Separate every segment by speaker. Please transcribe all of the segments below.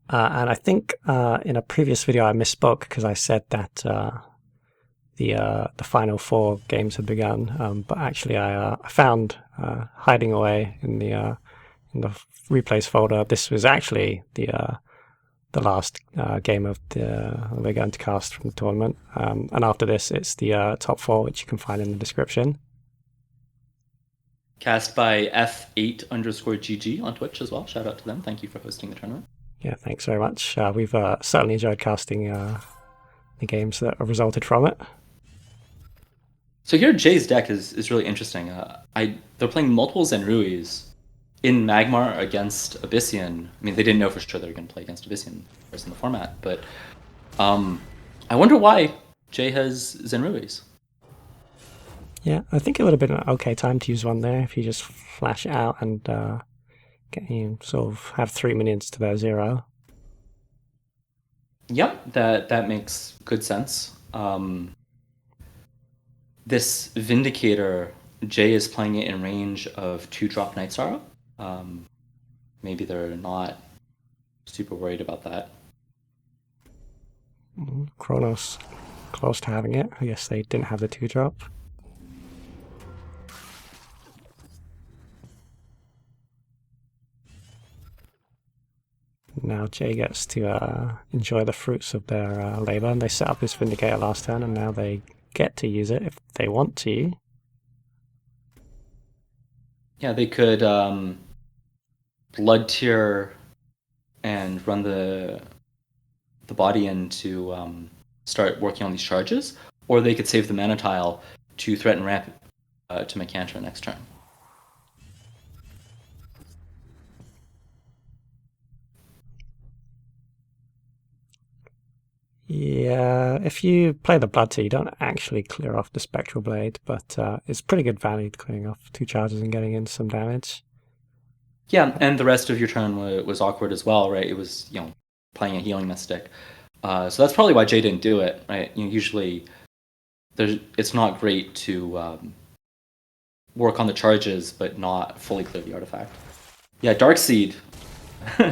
Speaker 1: And I think in a previous video I misspoke because I said that the final four games had begun, but actually I found hiding away in the replays folder. This was actually the last game of we're going to cast from the tournament, and after this it's the top four, which you can find in the description.
Speaker 2: Cast by F8_GG on Twitch as well. Shout out to them. Thank you for hosting the tournament.
Speaker 1: Yeah, thanks very much. We've certainly enjoyed casting the games that have resulted from it.
Speaker 2: So here, Jay's deck is really interesting. They're playing multiple Zenruis in Magmar against Abyssian. I mean, they didn't know for sure they were going to play against Abyssian first in the format, but I wonder why Jay has Zenruis.
Speaker 1: Yeah, I think it would have been an okay time to use one there if you just flash it out and sort of have 3 minions to their 0.
Speaker 2: Yep, that makes good sense. This Vindicator, Jay is playing it in range of 2-drop Night Sorrow. Maybe they're not super worried about that.
Speaker 1: Kronos close to having it. I guess they didn't have the 2-drop. Now Jay gets to enjoy the fruits of their labor, and they set up this Vindicator last turn, and now they get to use it if they want to.
Speaker 2: Yeah, they could Blood Tier and run the body in to start working on these charges, or they could save the mana tile to threaten ramp to Mythron next turn.
Speaker 1: Yeah, if you play the Blood Tier, you don't actually clear off the Spectral Blade, but it's pretty good value clearing off 2 charges and getting in some damage.
Speaker 2: Yeah, and the rest of your turn was awkward as well, right? It was, playing a healing Mystic. So that's probably why Jay didn't do it, right? Usually it's not great to work on the charges, but not fully clear the artifact. Yeah, Darkseed.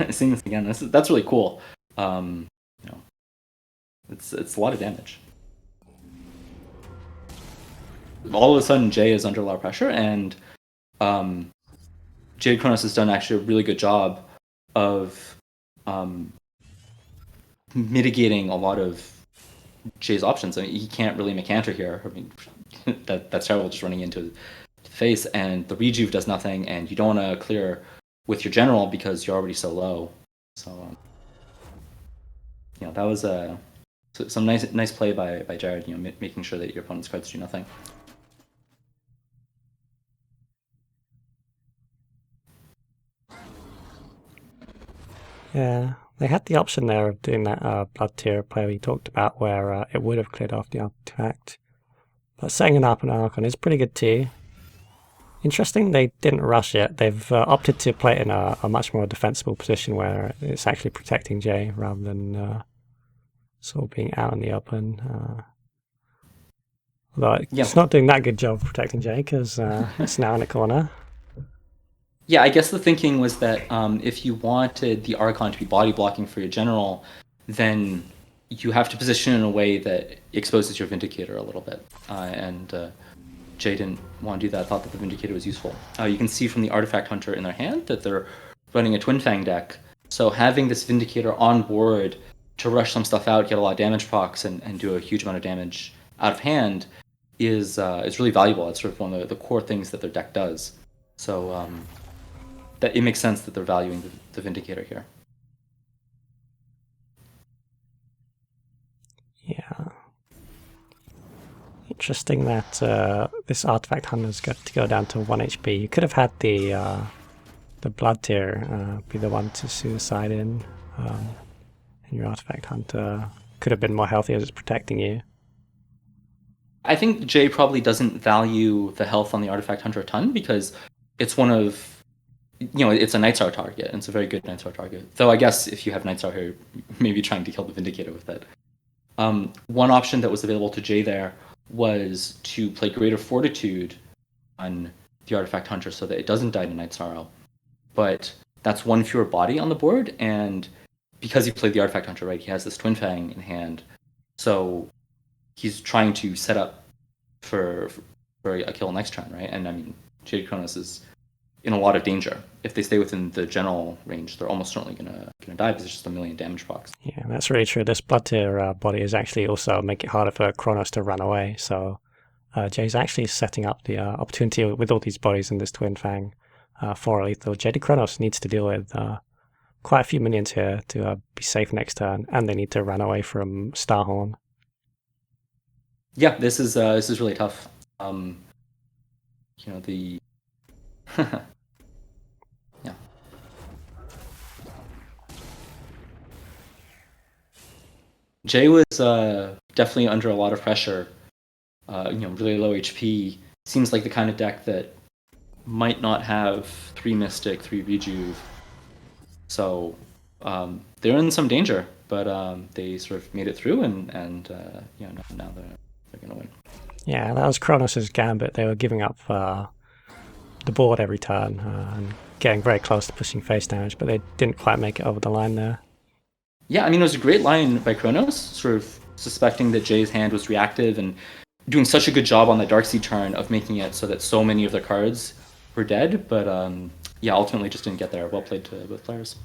Speaker 2: Seeing this again, that's really cool. It's a lot of damage. All of a sudden, Jay is under a lot of pressure, and JadedKronos has done actually a really good job of mitigating a lot of Jay's options. I mean, he can't really Mythron here. I mean, that's terrible, just running into the face, and the rejuve does nothing, and you don't want to clear with your general because you're already so low. So, that was some nice play by Jared. Making sure that your opponent's cards do nothing.
Speaker 1: Yeah, they had the option there of doing that Blood Tier play we talked about, where it would have cleared off the artifact. But setting it up an Archon is pretty good too. Interesting, they didn't rush it. They've opted to play it in a much more defensible position where it's actually protecting Jay rather than sort of being out in the open. Although it's not doing that good job of protecting Jay because it's now in a corner.
Speaker 2: Yeah, I guess the thinking was that if you wanted the Archon to be body blocking for your general, then you have to position in a way that exposes your Vindicator a little bit. And Jay didn't want to do that, thought that the Vindicator was useful. You can see from the Artifact Hunter in their hand that they're running a Twin Fang deck. So having this Vindicator on board to rush some stuff out, get a lot of damage procs, and do a huge amount of damage out of hand is really valuable. It's sort of one of the core things that their deck does. So that it makes sense that they're valuing the Vindicator here.
Speaker 1: Yeah. Interesting that this Artifact Hunter's got to go down to 1 HP. You could have had the Blood Tier be the one to suicide in. And your Artifact Hunter could have been more healthy as it's protecting you.
Speaker 2: I think Jay probably doesn't value the health on the Artifact Hunter a ton because it's one of, it's a Nightstar target, and it's a very good Nightstar target. Though I guess if you have Nightstar here, maybe trying to kill the Vindicator with it. One option that was available to Jay there was to play Greater Fortitude on the Artifact Hunter so that it doesn't die to Night Sorrow. But that's one fewer body on the board, and because he played the Artifact Hunter, right, he has this Twin Fang in hand. So he's trying to set up for a kill next turn, right? And I mean, JadedKronos is in a lot of danger. If they stay within the general range, they're almost certainly gonna die because it's just a million damage procs.
Speaker 1: Yeah, that's really true. This Blood Tier body is actually also make it harder for Kronos to run away. So Jay's actually setting up the opportunity with all these bodies in this Twin Fang for lethal. JadedKronos needs to deal with quite a few minions here to be safe next turn, and they need to run away from Starhorn.
Speaker 2: Yeah, this is really tough. The yeah. Jay was definitely under a lot of pressure. Really low HP. Seems like the kind of deck that might not have 3 Mystic, 3 Rejuve. So they're in some danger, but they sort of made it through, and now they're going to win.
Speaker 1: Yeah, that was Kronos' gambit. They were giving up the board every turn and getting very close to pushing face damage, but they didn't quite make it over the line there.
Speaker 2: Yeah, I mean, it was a great line by Kronos, sort of suspecting that Jay's hand was reactive and doing such a good job on the Darkseid turn of making it so that so many of their cards were dead, but ultimately just didn't get there. Well played to both players.